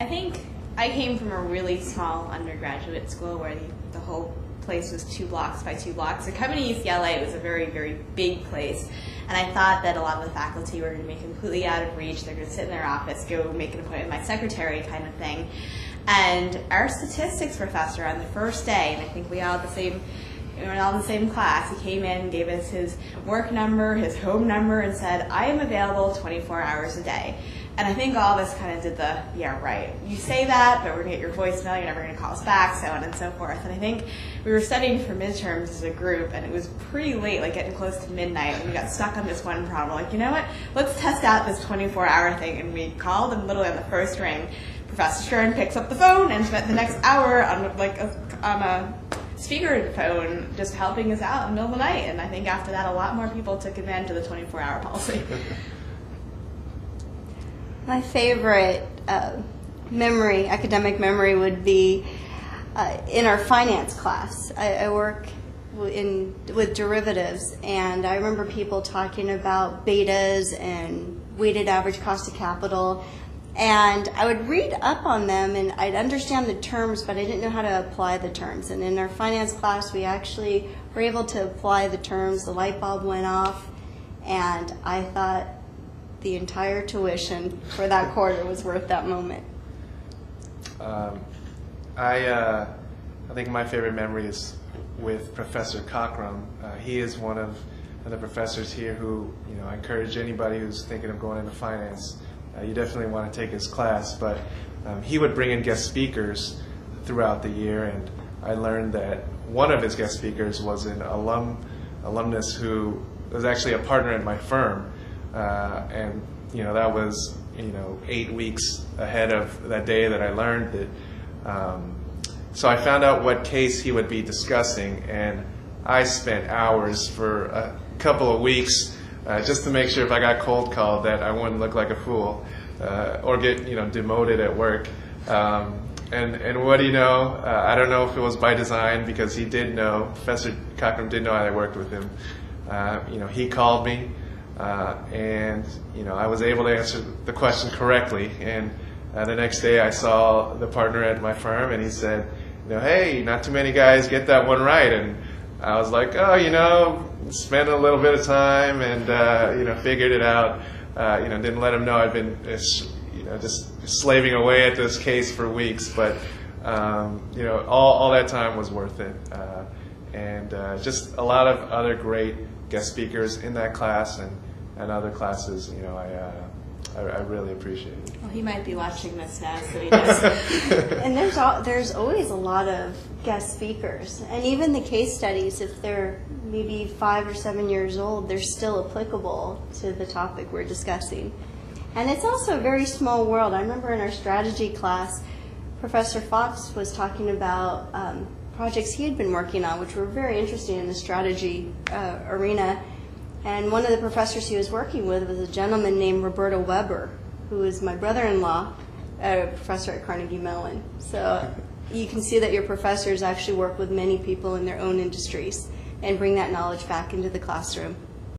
I think I came from a really small undergraduate school where the whole place was 2 blocks by 2 blocks. So coming to UCLA was a very, very big place. And I thought that a lot of the faculty were going to be completely out of reach. They're going to sit in their office, go make an appointment with my secretary kind of thing. And our statistics professor on the first day, and I think we all were all in the same class, he came in, gave us his work number, his home number, and said, I am available 24 hours a day. And I think all of us kind of did the, yeah, right. You say that, but we're going to get your voicemail, you're never going to call us back, so on and so forth. And I think we were studying for midterms as a group, and it was pretty late, like getting close to midnight, and we got stuck on this one problem. Like, you know what, let's test out this 24-hour thing. And we called, and literally on the first ring, Professor Stern picks up the phone and spent the next hour on a speaker phone just helping us out in the middle of the night. And I think after that, a lot more people took advantage of the 24-hour policy. My favorite academic memory would be in our finance class. I work with derivatives, and I remember people talking about betas and weighted average cost of capital. And I would read up on them, and I'd understand the terms, but I didn't know how to apply the terms. And in our finance class, we actually were able to apply the terms. The light bulb went off, and I thought the entire tuition for that quarter was worth that moment. I think my favorite memory is with Professor Cockrum. He is one of the professors here who, I encourage anybody who's thinking of going into finance. You definitely want to take his class, but he would bring in guest speakers throughout the year, and I learned that one of his guest speakers was an alumnus who was actually a partner at my firm, and that was 8 weeks ahead of that day that I learned that. So I found out what case he would be discussing, and I spent hours for a couple of weeks just to make sure if I got cold called that I wouldn't look like a fool or get demoted at work. And what do you know? I don't know if it was by design, because he did know, Professor Cockrum did know I worked with him. He called me, and I was able to answer the question correctly. And the next day I saw the partner at my firm, and he said, hey, not too many guys get that one right. And I was like, spent a little bit of time and figured it out. Didn't let him know I'd been just slaving away at this case for weeks, but all that time was worth it. And just a lot of other great guest speakers in that class and other classes. I really appreciate it. Well, he might be watching this now, so he knows. And there's always a lot of guest speakers, and even the case studies, if they're maybe 5 or 7 years old, they're still applicable to the topic we're discussing. And it's also a very small world. I remember in our strategy class, Professor Fox was talking about projects he had been working on, which were very interesting in the strategy arena. And one of the professors he was working with was a gentleman named Roberto Weber, who is my brother-in-law, a professor at Carnegie Mellon. So you can see that your professors actually work with many people in their own industries and bring that knowledge back into the classroom.